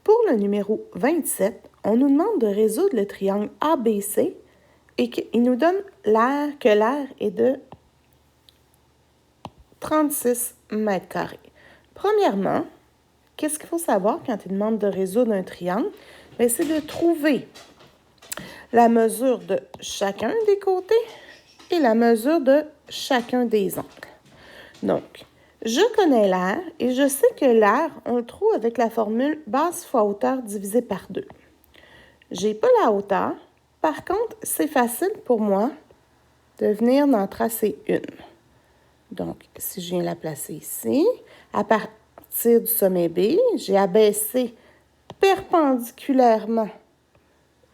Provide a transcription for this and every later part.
Pour le numéro 27, on nous demande de résoudre le triangle ABC et qu'il nous donne que l'air est de 36 mètres carrés. Premièrement, qu'est-ce qu'il faut savoir quand il demande de résoudre un triangle? Bien, c'est de trouver la mesure de chacun des côtés et la mesure de chacun des angles. Donc, je connais l'air et je sais que l'air, on le trouve avec la formule base fois hauteur divisé par 2. Je n'ai pas la hauteur. Par contre, c'est facile pour moi de venir en tracer une. Donc, si je viens la placer ici, à partir du sommet B, j'ai abaissé perpendiculairement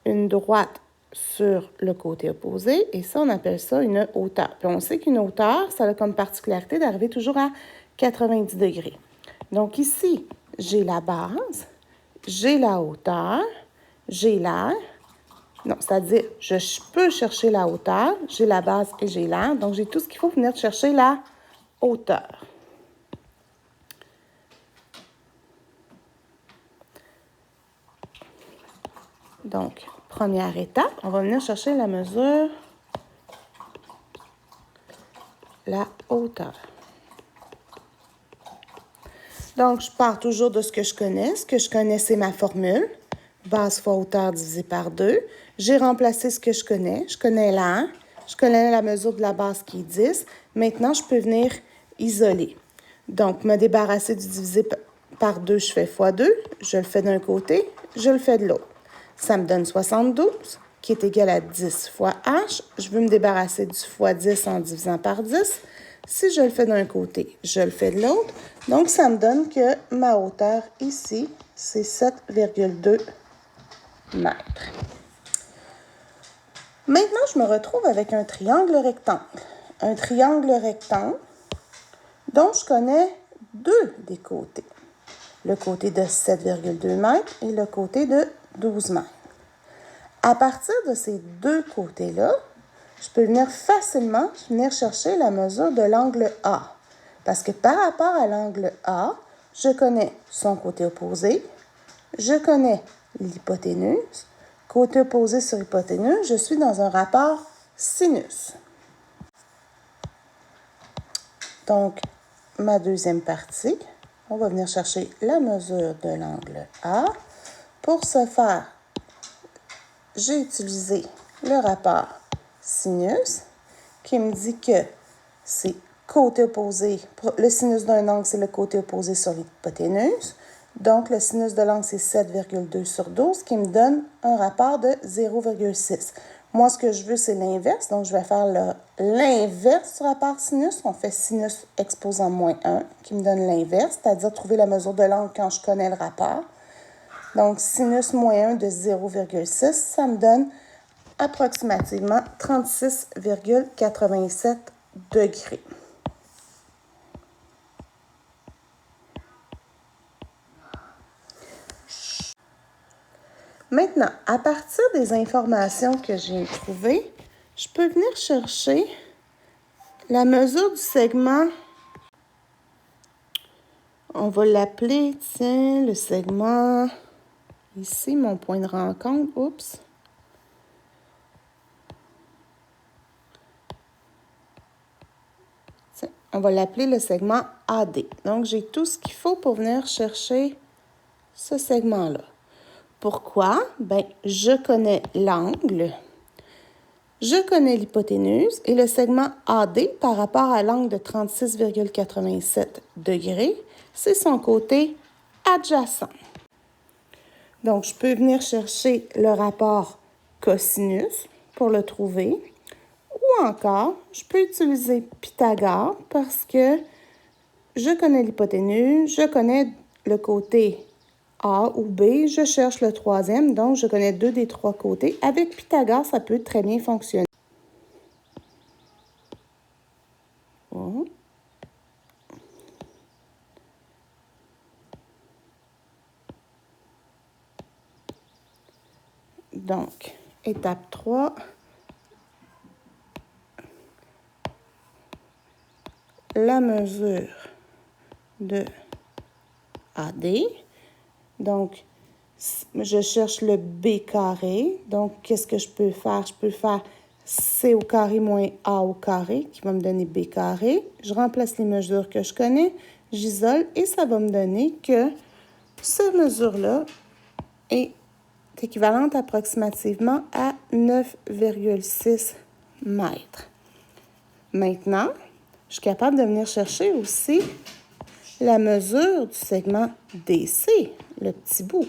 une droite sur le côté opposé, et ça, on appelle ça une hauteur. Puis on sait qu'une hauteur, ça a comme particularité d'arriver toujours à 90 degrés. Donc ici, j'ai la base, j'ai la hauteur, j'ai l'air. Non, c'est-à-dire, je peux chercher la hauteur, j'ai la base et j'ai l'air. Donc, j'ai tout ce qu'il faut pour venir chercher la hauteur. Donc, première étape, on va venir chercher la mesure, la hauteur. Donc, je pars toujours de ce que je connais. Ce que je connais, c'est ma formule. Base fois hauteur divisé par 2. J'ai remplacé ce que je connais. Je connais l'air. Je connais la mesure de la base qui est 10. Maintenant, je peux venir isoler. Donc, me débarrasser du divisé par 2, je fais fois 2. Je le fais d'un côté, je le fais de l'autre. Ça me donne 72, qui est égal à 10 fois H. Je veux me débarrasser du fois 10 en divisant par 10. Si je le fais d'un côté, je le fais de l'autre. Donc, ça me donne que ma hauteur ici, c'est 7,2 mètres. Maintenant, je me retrouve avec un triangle rectangle. Un triangle rectangle dont je connais deux des côtés. Le côté de 7,2 mètres et le côté de 12 mètres. À partir de ces deux côtés-là, je peux venir facilement chercher la mesure de l'angle A. Parce que par rapport à l'angle A, je connais son côté opposé, je connais l'hypoténuse. Côté opposé sur hypoténuse, je suis dans un rapport sinus. Donc, ma deuxième partie, on va venir chercher la mesure de l'angle A. Pour ce faire, j'ai utilisé le rapport sinus qui me dit que c'est côté opposé. Le sinus d'un angle, c'est le côté opposé sur l'hypoténuse. Donc, le sinus de l'angle, c'est 7,2 sur 12, qui me donne un rapport de 0,6. Moi, ce que je veux, c'est l'inverse. Donc, je vais faire l'inverse du rapport sinus. On fait sinus exposant moins 1, qui me donne l'inverse, c'est-à-dire trouver la mesure de l'angle quand je connais le rapport. Donc, sinus moins 1 de 0,6, ça me donne approximativement 36,87 degrés. Maintenant, à partir des informations que j'ai trouvées, je peux venir chercher la mesure du segment. On va l'appeler, tiens, le segment, ici, mon point de rencontre, oups. Tiens, on va l'appeler le segment AD. Donc, j'ai tout ce qu'il faut pour venir chercher ce segment-là. Pourquoi? Bien, je connais l'angle, je connais l'hypoténuse et le segment AD par rapport à l'angle de 36,87 degrés, c'est son côté adjacent. Donc, je peux venir chercher le rapport cosinus pour le trouver. Ou encore, je peux utiliser Pythagore parce que je connais l'hypoténuse, je connais le côté A ou B, je cherche le troisième, donc je connais deux des trois côtés. Avec Pythagore, ça peut très bien fonctionner. Donc, étape 3. La mesure de AD. Donc, je cherche le B carré. Donc, qu'est-ce que je peux faire? Je peux faire C au carré moins A au carré, qui va me donner B carré. Je remplace les mesures que je connais, j'isole, et ça va me donner que cette mesure-là est équivalente approximativement à 9,6 mètres. Maintenant, je suis capable de venir chercher aussi la mesure du segment DC, le petit bout.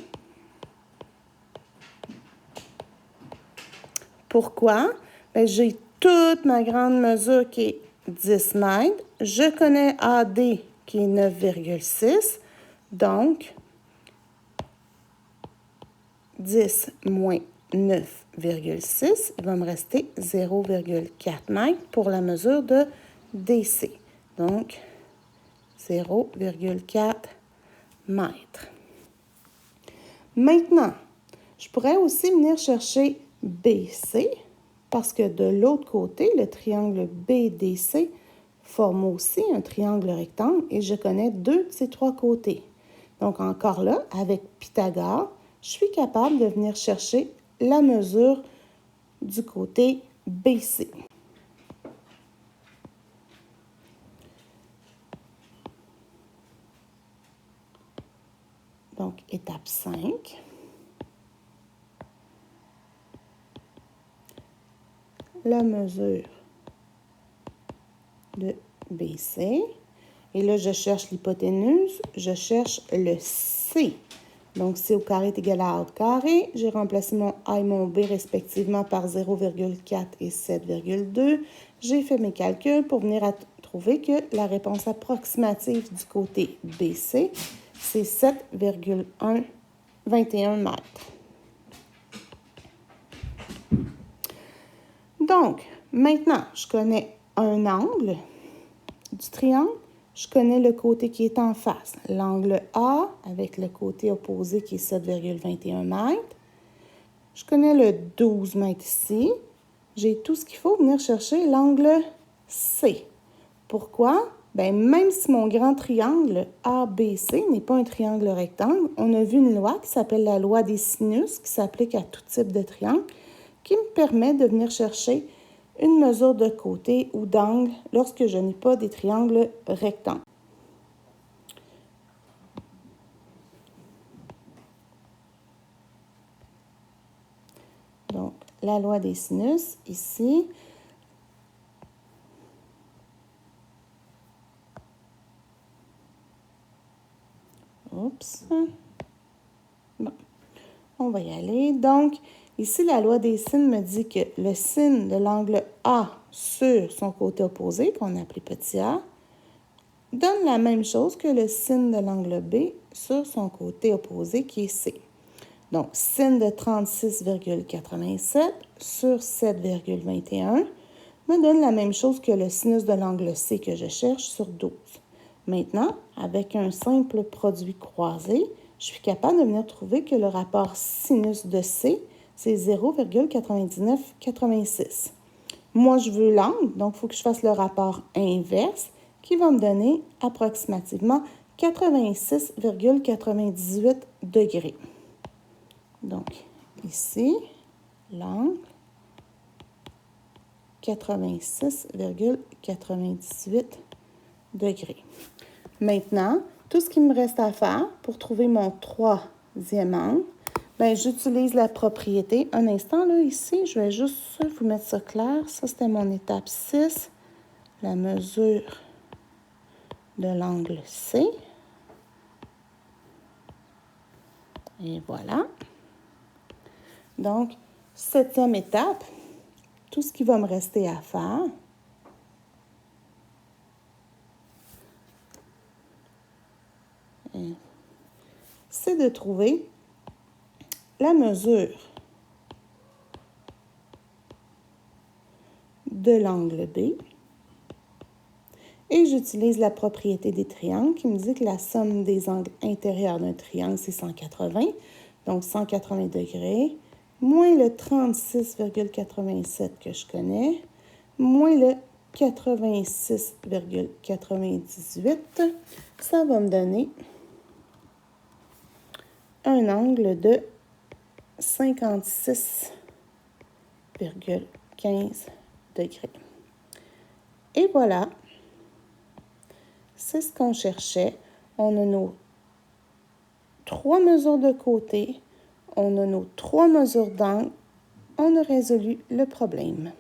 Pourquoi? Bien, j'ai toute ma grande mesure qui est 10 mètres. Je connais AD qui est 9,6. Donc, 10 moins 9,6, il va me rester 0,4 mètres pour la mesure de DC. Donc, 0,4 mètres. Maintenant, je pourrais aussi venir chercher BC parce que de l'autre côté, le triangle BDC forme aussi un triangle rectangle et je connais deux de ces trois côtés. Donc, encore là, avec Pythagore, je suis capable de venir chercher la mesure du côté BC. Donc, étape 5. La mesure de BC. Et là, je cherche l'hypoténuse, je cherche le C. Donc, C au carré est égal à A au carré. J'ai remplacé mon A et mon B respectivement par 0,4 et 7,2. J'ai fait mes calculs pour venir à trouver que la réponse approximative du côté BC, c'est 7,21 mètres. Donc, maintenant, je connais un angle du triangle. Je connais le côté qui est en face, l'angle A avec le côté opposé qui est 7,21 mètres. Je connais le 12 mètres ici. J'ai tout ce qu'il faut venir chercher l'angle C. Pourquoi? Bien, même si mon grand triangle ABC n'est pas un triangle rectangle, on a vu une loi qui s'appelle la loi des sinus, qui s'applique à tout type de triangle, qui me permet de venir chercher une mesure de côté ou d'angle lorsque je n'ai pas des triangles rectangles. Donc, la loi des sinus, ici. Oups. Bon, on va y aller. Donc, ici, la loi des sines me dit que le sin de l'angle A sur son côté opposé, qu'on a appelé petit a, donne la même chose que le sin de l'angle B sur son côté opposé, qui est C. Donc, sin de 36,87 sur 7,21 me donne la même chose que le sinus de l'angle C que je cherche sur 12. Maintenant, avec un simple produit croisé, je suis capable de venir trouver que le rapport sinus de C, c'est 0,9986. Moi, je veux l'angle, donc il faut que je fasse le rapport inverse qui va me donner approximativement 86,98 degrés. Donc, ici, l'angle, 86,98 degrés. Maintenant, tout ce qui me reste à faire pour trouver mon troisième angle, bien, j'utilise la propriété. Un instant, là, ici, je vais juste vous mettre ça clair. Ça, c'était mon étape 6, la mesure de l'angle C. Et voilà. Donc, septième étape, tout ce qui va me rester à faire, c'est de trouver la mesure de l'angle B. Et j'utilise la propriété des triangles qui me dit que la somme des angles intérieurs d'un triangle, c'est 180. Donc, 180 degrés, moins le 36,87 que je connais, moins le 86,98. Ça va me donner un angle de 56,15 degrés. Et voilà, c'est ce qu'on cherchait. On a nos 3 mesures de côté, on a nos 3 mesures d'angle, on a résolu le problème.